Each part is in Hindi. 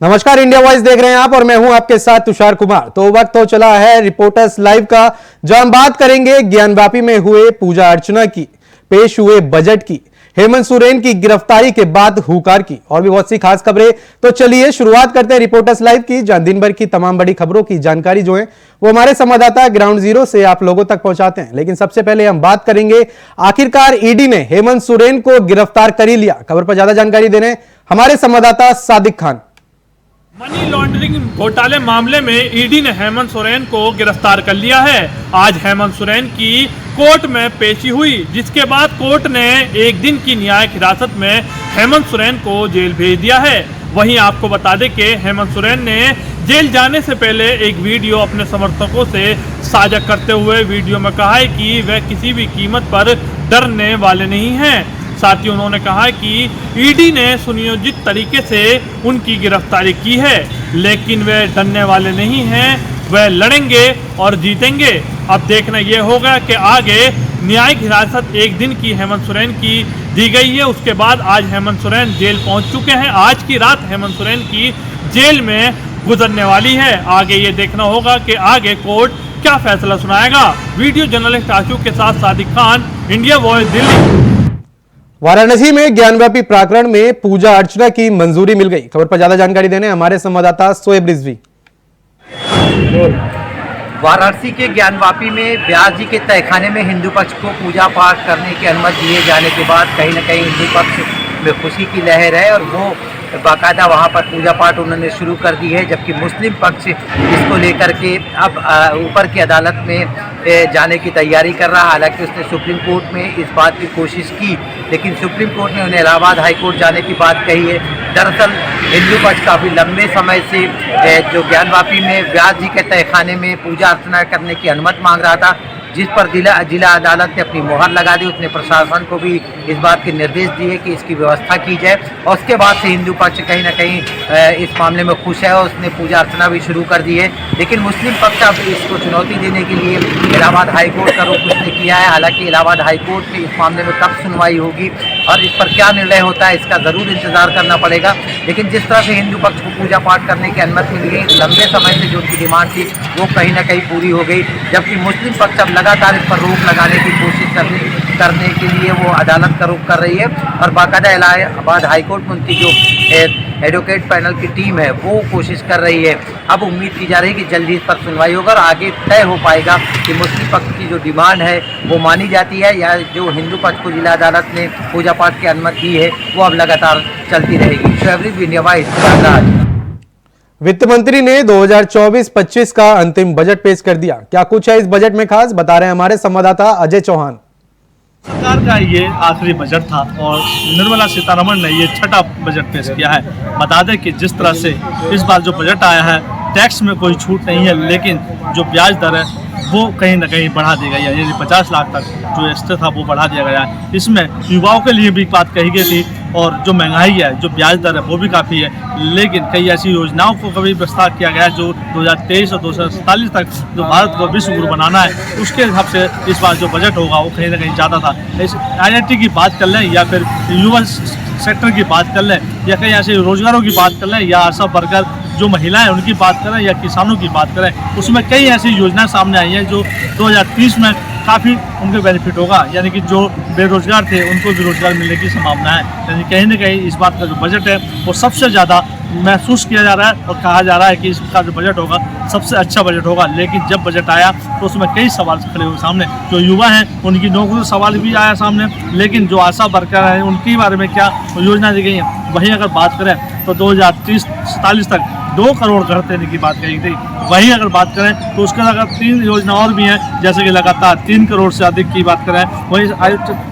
नमस्कार, इंडिया वॉइस देख रहे हैं आप और मैं हूं आपके साथ तुषार कुमार। तो वक्त हो चला है रिपोर्टर्स लाइव का, जहां हम बात करेंगे ज्ञानवापी में हुए पूजा अर्चना की, पेश हुए बजट की, हेमंत सोरेन की गिरफ्तारी के बाद हुकार की और भी बहुत सी खास खबरें। तो चलिए शुरुआत करते हैं रिपोर्टर्स लाइव की, जहां दिन भर की तमाम बड़ी खबरों की जानकारी जो है वो हमारे संवाददाता ग्राउंड जीरो से आप लोगों तक पहुंचाते हैं। लेकिन सबसे पहले हम बात करेंगे, आखिरकार ईडी ने हेमंत सोरेन को गिरफ्तार कर ही लिया। खबर पर ज्यादा जानकारी दे रहे हैं हमारे संवाददाता सादिक खान। मनी लॉन्ड्रिंग घोटाले मामले में ईडी ने हेमंत सोरेन को गिरफ्तार कर लिया है। आज हेमंत सोरेन की कोर्ट में पेशी हुई, जिसके बाद कोर्ट ने एक दिन की न्यायिक हिरासत में हेमंत सोरेन को जेल भेज दिया है। वहीं आपको बता दें कि हेमंत सोरेन ने जेल जाने से पहले एक वीडियो अपने समर्थकों से साझा करते हुए वीडियो में कहा है कि वह किसी भी कीमत पर डरने वाले नहीं हैं। साथ ही उन्होंने कहा कि ईडी ने सुनियोजित तरीके से उनकी गिरफ्तारी की है, लेकिन वे डरने वाले नहीं हैं, वह लड़ेंगे और जीतेंगे। अब देखना यह होगा कि आगे न्यायिक हिरासत एक दिन की हेमंत सोरेन की दी गई है, उसके बाद आज हेमंत सोरेन जेल पहुंच चुके हैं। आज की रात हेमंत सोरेन की जेल में गुजरने वाली है। आगे ये देखना होगा कि आगे कोर्ट क्या फैसला सुनाएगा। वीडियो जर्नलिस्ट आशुक के साथ सादिक खान, इंडिया वॉइस, दिल्ली। वाराणसी में ज्ञानवापी प्रकरण में पूजा अर्चना की मंजूरी मिल गई। खबर पर ज्यादा जानकारी देने हमारे संवाददाता शोएब रिजवी। वाराणसी के ज्ञानवापी में व्यास जी के तहखाने में हिंदू पक्ष को पूजा पाठ करने की अनुमति दिए जाने के बाद कहीं न कहीं हिंदू पक्ष में खुशी की लहर है और वो बाकायदा वहाँ पर पूजा पाठ उन्होंने शुरू कर दी है। जबकि मुस्लिम पक्ष इसको लेकर के अब ऊपर की अदालत में जाने की तैयारी कर रहा है। हालांकि उसने सुप्रीम कोर्ट में इस बात की कोशिश की, लेकिन सुप्रीम कोर्ट ने उन्हें इलाहाबाद हाई कोर्ट जाने की बात कही है। दरअसल हिंदू पक्ष काफ़ी लंबे समय से जो ज्ञानवापी में व्यास जी के तहखाने में पूजा अर्चना करने की अनुमति मांग रहा था, जिस पर जिला अदालत ने अपनी मोहर लगा दी। उसने प्रशासन को भी इस बात के निर्देश दिए कि इसकी व्यवस्था की जाए और उसके बाद से हिंदू पक्ष कहीं ना कहीं इस मामले में खुश है और उसने पूजा अर्चना भी शुरू कर दी है। लेकिन मुस्लिम पक्ष अब इसको चुनौती देने के लिए इलाहाबाद हाई कोर्ट का रुख उसने किया है। हालांकि इलाहाबाद हाई कोर्ट में इस मामले में कब सुनवाई होगी और इस पर क्या निर्णय होता है, इसका ज़रूर इंतजार करना पड़ेगा। लेकिन जिस तरह से हिंदू पक्ष को पूजा पाठ करने की अनुमति मिल गई, लंबे समय से जो उनकी डिमांड थी वो कहीं ना कहीं पूरी हो गई। जबकि मुस्लिम पक्ष अब लगातार इस पर रोक लगाने की कोशिश करने के लिए वो अदालत का रुख कर रही है और बाकायदा इलाहाबाद हाईकोर्ट में उनकी जो एडवोकेट पैनल की टीम है वो कोशिश कर रही है। अब उम्मीद की जा रही है कि जल्दी इस पर सुनवाई होगा और आगे तय हो पाएगा कि मुस्लिम पक्ष की जो डिमांड है वो मानी जाती है या जो हिंदू पक्ष को जिला अदालत ने पूजा पाठ की अनुमति दी है वो अब लगातार चलती रहेगी। शोएब रिजवी। वित्त मंत्री ने 2024-25 का अंतिम बजट पेश कर दिया। क्या कुछ है इस बजट में खास, बता रहे हैं हमारे संवाददाता अजय चौहान। सरकार का ये आखिरी बजट था और निर्मला सीतारमण ने ये छठा बजट पेश किया है। बता दें कि जिस तरह से इस बार जो बजट आया है, टैक्स में कोई छूट नहीं है, लेकिन जो ब्याज दर है वो कहीं ना कहीं बढ़ा दी गई है। यानी 50 लाख तक जो एक्स्ट्रा था वो बढ़ा दिया गया है। इसमें युवाओं के लिए भी बात कही गई थी और जो महंगाई है, जो ब्याज दर है वो भी काफ़ी है। लेकिन कई ऐसी योजनाओं को कभी प्रस्ताव किया गया जो 2023 और 2047 तक जो भारत को विश्व गुरु बनाना है, उसके हिसाब से इस बार जो बजट होगा वो कहीं ना कहीं ज़्यादा था। इस IIT की बात कर लें या फिर युवा सेक्टर की बात कर लें या कई ऐसे रोजगारों की बात कर लें या आशा वर्कर जो महिलाएं उनकी बात करें या किसानों की बात करें, उसमें कई ऐसी योजनाएं सामने आई हैं जो 2030 में काफ़ी उनके बेनिफिट होगा। यानी कि जो बेरोजगार थे उनको भी रोजगार मिलने की संभावना है। यानी कहीं ना कहीं इस बात का जो बजट है वो सबसे ज़्यादा महसूस किया जा रहा है और कहा जा रहा है कि इसका जो बजट होगा सबसे अच्छा बजट होगा। लेकिन जब बजट आया तो उसमें कई सवाल खड़े हुए सामने। जो युवा हैं उनकी नौकरी सवाल भी आया सामने, लेकिन जो आशा वर्कर हैं उनके बारे में क्या योजना दी गई है। वहीं अगर बात करें तो 2030-47 तक 2 करोड़ घर देने की बात कही गई। वहीं अगर बात करें तो उसके अगर 3 योजना और भी हैं, जैसे कि लगातार 3 करोड़ से अधिक की बात करें, वहीं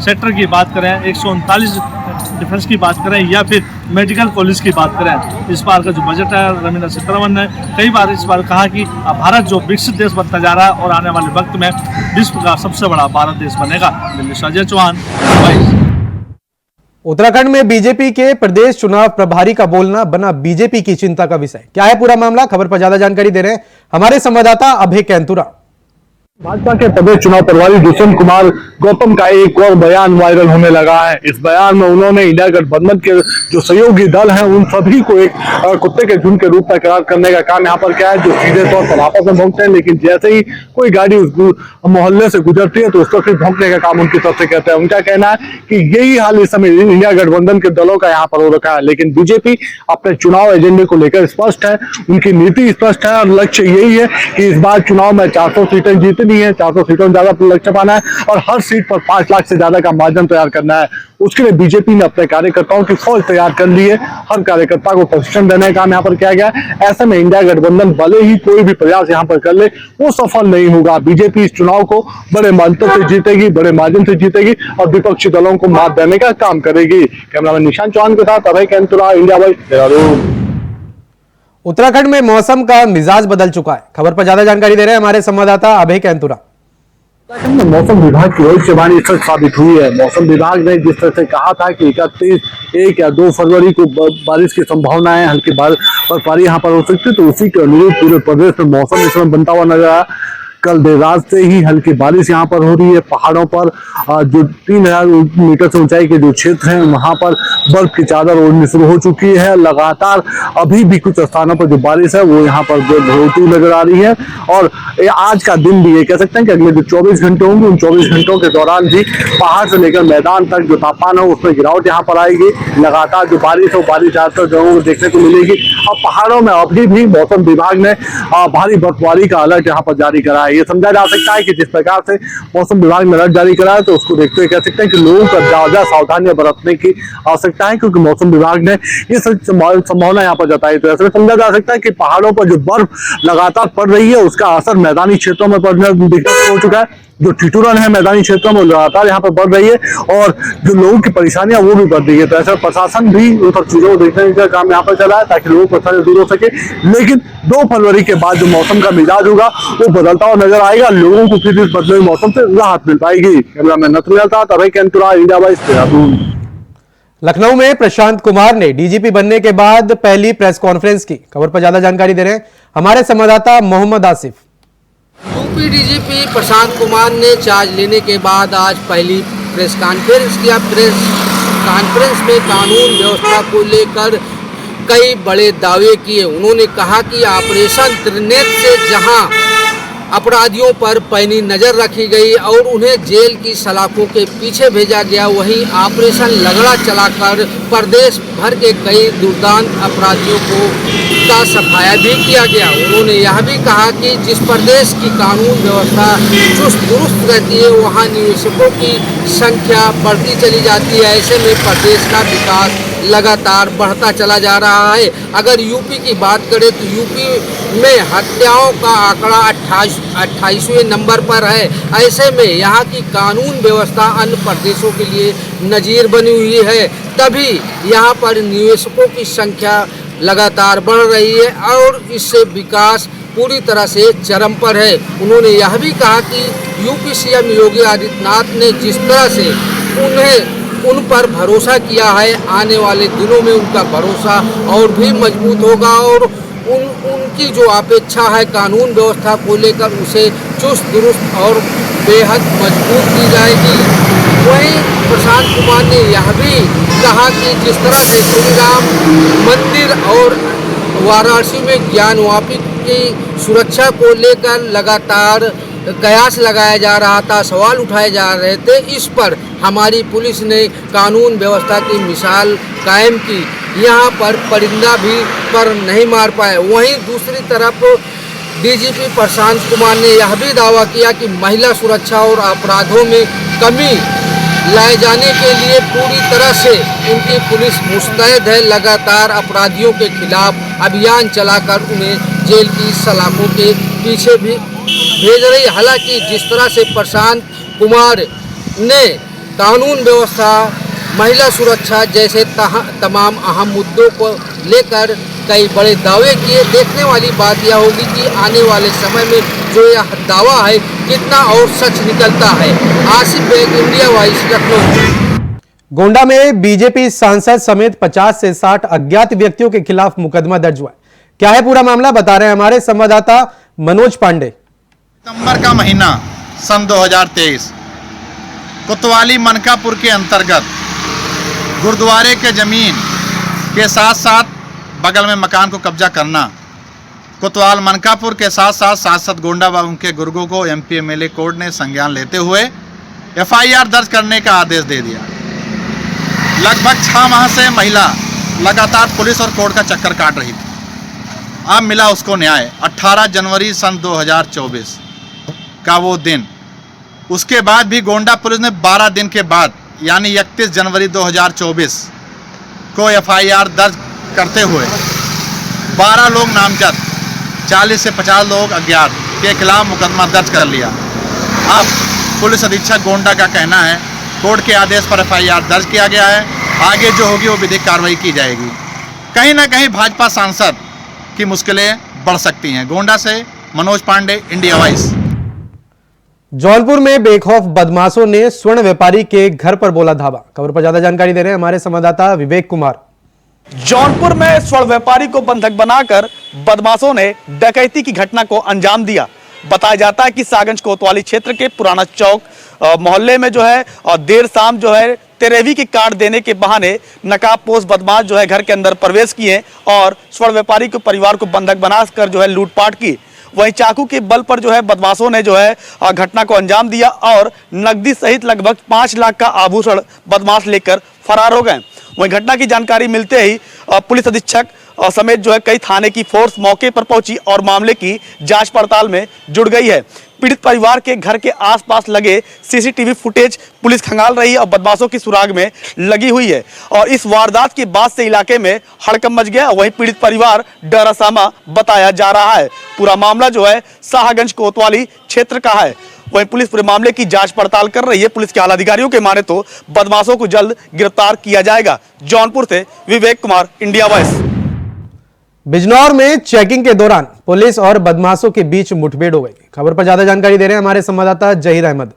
सेक्टर की बात करें, 139 डिफेंस की बात करें या फिर मेडिकल कॉलेज की बात करें। इस बार का जो बजट है, निर्मला सीतारमण ने कई बार इस बार कहा कि भारत जो विकसित देश बनता जा रहा है और आने वाले वक्त में विश्व का सबसे बड़ा भारत देश बनेगा। दिल्ली से अजय चौहान। उत्तराखंड में बीजेपी के प्रदेश चुनाव प्रभारी का बोलना बना बीजेपी की चिंता का विषय। क्या है पूरा मामला, खबर पर ज्यादा जानकारी दे रहे हैं हमारे संवाददाता अभय कैंतुरा। भाजपा के प्रदेश चुनाव प्रभारी दुष्यंत कुमार गौतम का एक और बयान वायरल होने लगा है। इस बयान में उन्होंने इंडिया गठबंधन के जो सहयोगी दल हैं उन सभी को एक कुत्ते के झुंड के रूप में करार करने का काम यहाँ पर क्या है, जो सीधे तौर पर आपस में भौंकते हैं, लेकिन जैसे ही कोई गाड़ी उस मोहल्ले से गुजरती है तो उसको फिर भौंकने का काम उनकी तरफ से कहते हैं। उनका कहना है कि यही हाल इस समय इंडिया गठबंधन के दलों का यहाँ पर हो रखा है, लेकिन बीजेपी अपने चुनाव एजेंडे को लेकर स्पष्ट है, उनकी नीति स्पष्ट है और लक्ष्य यही है कि इस बार चुनाव में 400 सीटें जीतनी है, 400 सीटों में ज्यादा लक्ष्य पाना है और हर सीट पर 5 लाख से ज्यादा का मार्जिन तैयार करना है। उसके लिए बीजेपी ने अपने कार्यकर्ताओं की फौज तैयार कर ली है। हर कार्यकर्ता को प्रशिक्षण देने का काम यहाँ पर किया गया है। ऐसे में इंडिया गठबंधन भले ही कोई भी प्रयास यहाँ पर कर ले, वो सफल नहीं होगा। बीजेपी इस चुनाव को बड़े मार्जिन से जीतेगी, बड़े मार्जिन से जीतेगी और विपक्षी दलों को मात देने का काम करेगी। कैमरामैन निशांत चौहान के साथ अभय कैंतुरा, इंडिया वाइज, देहरादून। उत्तराखंड में मौसम का मिजाज बदल चुका है। खबर पर ज्यादा जानकारी दे रहे हैं हमारे संवाददाता अभय कैंतुरा। उत्तराखंड में मौसम विभाग की भविष्यवाणी सच साबित हुई है। मौसम विभाग ने जिस तरह से कहा था कि 1 या 2 फरवरी को बारिश की संभावना है, हल्की बर्फबारी यहाँ पर हो सकती है, तो उसी के अनुरूप पूरे प्रदेश में मौसम इसमें बनता हुआ नजर आया। कल देर रात से ही हल्की बारिश यहाँ पर हो रही है। पहाड़ों पर जो 3000 मीटर से ऊंचाई के जो क्षेत्र हैं वहां पर बर्फ की चादर ओढ़नी शुरू हो चुकी है। लगातार अभी भी कुछ स्थानों पर जो बारिश है वो यहाँ पर होती नजर आ रही है और आज का दिन भी ये कह सकते हैं कि अगले जो 24 घंटे होंगे उन 24 घंटों के दौरान भी पहाड़ से लेकर मैदान तक जो तापमान है उसमें गिरावट यहाँ पर आएगी। लगातार जो बारिश है वो बारिश ज्यादातर जगहों को देखने को मिलेगी और पहाड़ों में अभी भी मौसम विभाग ने भारी बर्फबारी का अलर्ट यहाँ पर जारी करा है। ये समझा जा सकता है कि जिस प्रकार से मौसम विभाग ने अलर्ट जारी करा है तो उसको देखते हुए कह सकते हैं कि लोगों को ज्यादा सावधानियां बरतने की आवश्यकता है, क्योंकि मौसम विभाग ने ये संभावना यहाँ पर जताई। तो ऐसे समझा जा सकता है कि पहाड़ों पर जो बर्फ लगातार पड़ रही है उसका असर मैदानी क्षेत्रों में पड़ना दिखने हो चुका है। जो ठिठुरन है मैदानी क्षेत्रों में लगातार यहाँ पर बढ़ रही है और जो लोगों की परेशानियां वो भी बढ़ रही है। तो ऐसा प्रशासन भी उन सब चीजों को देखने का काम यहाँ पर चला है ताकि लोगों को परेशानी दूर हो सके। लेकिन 2 फरवरी के बाद जो मौसम का मिजाज होगा वो बदलता हुआ नजर आएगा, लोगों को फिर इस बदले हुए मौसम से राहत मिल पाएगी। कैमरामैन नथुनिया के साथ अभय कैंतुरा, इंडिया वाइज, देहरादून। लखनऊ में प्रशांत कुमार ने डीजीपी बनने के बाद पहली प्रेस कॉन्फ्रेंस की। खबर पर ज्यादा जानकारी दे रहे हैं हमारे संवाददाता मोहम्मद आसिफ। यूपी डीजीपी प्रशांत कुमार ने चार्ज लेने के बाद आज पहली प्रेस कॉन्फ्रेंस किया। प्रेस कॉन्फ्रेंस में कानून व्यवस्था को लेकर कई बड़े दावे किए। उन्होंने कहा कि ऑपरेशन त्रिनेत्र से जहां अपराधियों पर पैनी नज़र रखी गई और उन्हें जेल की सलाखों के पीछे भेजा गया, वहीं ऑपरेशन लगड़ा चलाकर प्रदेश भर के कई दुर्दांत अपराधियों का सफाया भी किया गया। उन्होंने यह भी कहा कि जिस प्रदेश की कानून व्यवस्था चुस्त दुरुस्त रहती है वहाँ निवेशकों की संख्या बढ़ती चली जाती है। ऐसे में प्रदेश का विकास लगातार बढ़ता चला जा रहा है। अगर यूपी की बात करें तो यूपी में हत्याओं का आंकड़ा 28वें नंबर पर है। ऐसे में यहाँ की कानून व्यवस्था अन्य प्रदेशों के लिए नज़ीर बनी हुई है, तभी यहाँ पर निवेशकों की संख्या लगातार बढ़ रही है और इससे विकास पूरी तरह से चरम पर है। उन्होंने यह भी कहा कि यूपी सीएम योगी आदित्यनाथ ने जिस तरह से उन पर भरोसा किया है, आने वाले दिनों में उनका भरोसा और भी मजबूत होगा और उनकी जो अपेक्षा है कानून व्यवस्था को लेकर उसे चुस्त दुरुस्त और बेहद मजबूत की जाएगी। वहीं प्रशांत कुमार ने यह भी कहा कि जिस तरह से श्री राम मंदिर और वाराणसी में ज्ञानवापी की सुरक्षा को लेकर लगातार कयास लगाया जा रहा था, सवाल उठाए जा रहे थे, इस पर हमारी पुलिस ने कानून व्यवस्था की मिसाल कायम की। यहाँ पर परिंदा भी पर नहीं मार पाए। वहीं दूसरी तरफ डीजीपी प्रशांत कुमार ने यह भी दावा किया कि महिला सुरक्षा और अपराधों में कमी लाए जाने के लिए पूरी तरह से उनकी पुलिस मुस्तैद है। लगातार अपराधियों के खिलाफ अभियान चलाकर उन्हें जेल की सलाखों के पीछे भी भेज रही। हालांकि जिस तरह से प्रशांत कुमार ने कानून व्यवस्था, महिला सुरक्षा जैसे तमाम अहम मुद्दों को लेकर कई बड़े दावे किए, देखने वाली बात यह होगी कि आने वाले समय में जो यह दावा है कितना और सच निकलता है। Asif Baig, India wise, Lucknow. गोंडा में बीजेपी सांसद समेत 50 से 60 अज्ञात व्यक्तियों के खिलाफ मुकदमा दर्ज हुआ है। क्या है पूरा मामला, बता रहे हैं हमारे संवाददाता मनोज पांडे। सितंबर का महीना सन 2023 कोतवाली मनकापुर के अंतर्गत गुरुद्वारे के ज़मीन के साथ साथ बगल में मकान को कब्जा करना, कोतवाल मनकापुर के साथ साथ सांसद गोंडा बाबू के गुर्गों को एमपी एमएलए कोर्ट ने संज्ञान लेते हुए एफआईआर दर्ज करने का आदेश दे दिया। लगभग 6 माह से महिला लगातार पुलिस और कोर्ट का चक्कर काट रही थी। अब मिला उसको न्याय। 18 जनवरी सन 2024 का वो दिन। उसके बाद भी गोंडा पुलिस ने 12 दिन के बाद यानी 31 जनवरी 2024 को एफआईआर दर्ज करते हुए 12 लोग नामजद, 40 से 50 लोग अज्ञात के खिलाफ मुकदमा दर्ज कर लिया। अब पुलिस अधीक्षक गोंडा का कहना है कोर्ट के आदेश पर एफआईआर दर्ज किया गया है, आगे जो होगी वो विधिक कार्रवाई की जाएगी। कहीं ना कहीं भाजपा सांसद की मुश्किलें बढ़ सकती हैं। गोंडा से मनोज पांडे, इंडिया वॉइस। जौनपुर में बेखौफ बदमाशों ने स्वर्ण व्यापारी के घर पर बोला धावा। खबर पर ज्यादा जानकारी दे रहे हैं हमारे संवाददाता विवेक कुमार। जौनपुर में स्वर्ण व्यापारी को बंधक बनाकर बदमाशों ने डकैती की घटना को अंजाम दिया। बताया जाता है कि सागंज कोतवाली क्षेत्र के पुराना चौक मोहल्ले में जो है और देर शाम जो है तेरहवीं की कार्ड देने के बहाने नकाबपोश बदमाश जो है घर के अंदर प्रवेश किए और स्वर्ण व्यापारी के परिवार को बंधक बनाकर जो है लूटपाट की। वहीं चाकू के बल पर जो है बदमाशों ने जो है घटना को अंजाम दिया और नकदी सहित लगभग 5 लाख का आभूषण बदमाश लेकर फरार हो गए। वहीं घटना की जानकारी मिलते ही पुलिस अधीक्षक समेत जो है कई थाने की फोर्स मौके पर पहुंची और मामले की जांच पड़ताल में जुट गई है। पीड़ित परिवार के घर के आसपास लगे सीसीटीवी फुटेज पुलिस खंगाल रही है और बदमाशों की सुराग में लगी हुई है और इस वारदात के बाद से इलाके में हड़कंप मच गया। वहीं पीड़ित परिवार डरासामा बताया जा रहा है। पूरा मामला जो है शाहगंज कोतवाली क्षेत्र का है। वहीं पुलिस पूरे मामले की जांच पड़ताल कर रही है। पुलिस के आला अधिकारियों के माने तो बदमाशों को जल्द गिरफ्तार किया जाएगा। जौनपुर से विवेक कुमार, इंडिया वॉइस। बिजनौर में चेकिंग के दौरान पुलिस और बदमाशों के बीच मुठभेड़ हो गई। खबर पर ज्यादा जानकारी दे रहे हैं हमारे संवाददाता जहीर अहमद।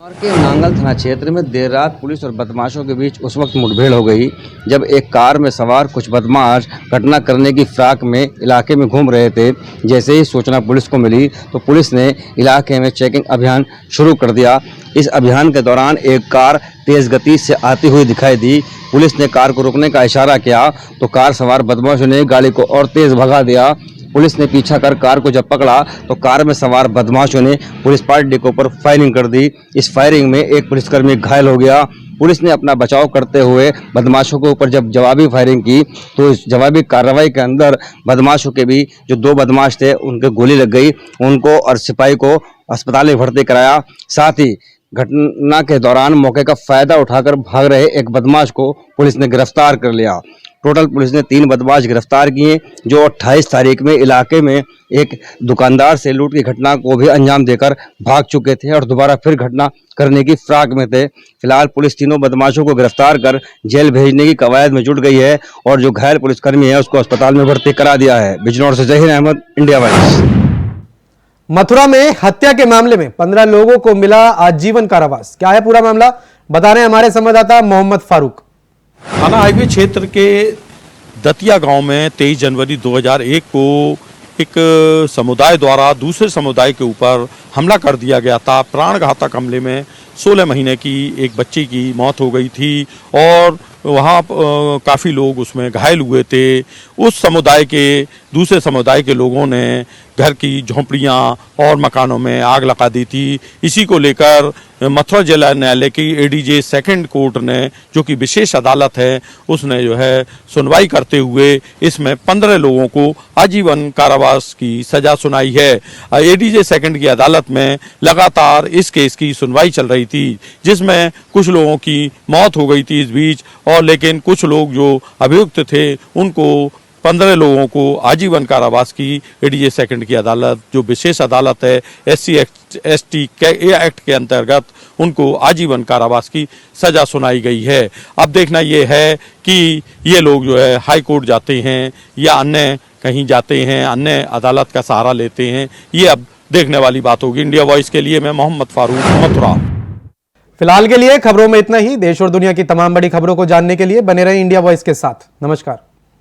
बिजनौर के नांगल थाना क्षेत्र में देर रात पुलिस और बदमाशों के बीच उस वक्त मुठभेड़ हो गई जब एक कार में सवार कुछ बदमाश घटना करने की फिराक में इलाके में घूम रहे थे। जैसे ही सूचना पुलिस को मिली तो पुलिस ने इलाके में चेकिंग अभियान शुरू कर दिया। इस अभियान के दौरान एक कार तेज गति से आती हुई दिखाई दी। पुलिस ने कार को रोकने का इशारा किया तो कार सवार बदमाशों ने गाड़ी को और तेज भगा दिया। पुलिस ने पीछा कर कार को जब पकड़ा तो कार में सवार बदमाशों ने पुलिस पार्टी के ऊपर फायरिंग कर दी। इस फायरिंग में एक पुलिसकर्मी घायल हो गया। पुलिस ने अपना बचाव करते हुए बदमाशों के ऊपर जब जवाबी फायरिंग की तो इस जवाबी कार्रवाई के अंदर बदमाशों के भी जो 2 बदमाश थे उनके गोली लग गई। उनको और सिपाही को अस्पताल में भर्ती कराया। साथ ही घटना के दौरान मौके का फायदा उठाकर भाग रहे एक बदमाश को पुलिस ने गिरफ्तार कर लिया। टोटल पुलिस ने 3 बदमाश गिरफ्तार किए जो 28 तारीख में इलाके में एक दुकानदार से लूट की घटना को भी अंजाम देकर भाग चुके थे और दोबारा फिर घटना करने की फिराक में थे। फिलहाल पुलिस तीनों बदमाशों को गिरफ्तार कर जेल भेजने की कवायद में जुट गई है और जो घायल पुलिसकर्मी है उसको अस्पताल में भर्ती करा दिया है। बिजनौर से जहीर अहमद, इंडिया वॉइस। मथुरा में हत्या के मामले में 15 लोगों को मिला आजीवन कारावास। क्या है पूरा मामला, बता रहे हैं हमारे संवाददाता मोहम्मद फारूक। थाना हाईवे क्षेत्र के दतिया गांव में 23 जनवरी 2001 को एक समुदाय द्वारा दूसरे समुदाय के ऊपर हमला कर दिया गया था। प्राणघातक हमले में 16 महीने की एक बच्ची की मौत हो गई थी और वहाँ काफ़ी लोग उसमें घायल हुए थे। उस समुदाय के दूसरे समुदाय के लोगों ने घर की झोंपड़ियाँ और मकानों में आग लगा दी थी। इसी को लेकर मथुरा जिला न्यायालय की एडीजे सेकंड कोर्ट ने, जो कि विशेष अदालत है, उसने जो है सुनवाई करते हुए इसमें 15 लोगों को आजीवन कारावास की सजा सुनाई है। एडीजे सेकंड की अदालत में लगातार इस केस की सुनवाई चल रही थी जिसमें कुछ लोगों की मौत हो गई थी इस बीच, और लेकिन कुछ लोग जो अभियुक्त थे उनको 15 लोगों को आजीवन कारावास की एडीजे सेकंड की अदालत, जो विशेष अदालत है SC ST एक्ट के अंतर्गत, उनको आजीवन कारावास की सजा सुनाई गई है। अब देखना ये है कि ये लोग जो है हाई कोर्ट जाते हैं या अन्य कहीं जाते हैं, अन्य अदालत का सहारा लेते हैं, ये अब देखने वाली बात होगी। इंडिया वॉइस के लिए मैं मोहम्मद फारूक, मथुरा। फिलहाल के लिए खबरों में इतना ही। देश और दुनिया की तमाम बड़ी खबरों को जानने के लिए बने रहे इंडिया वॉइस के साथ। नमस्कार।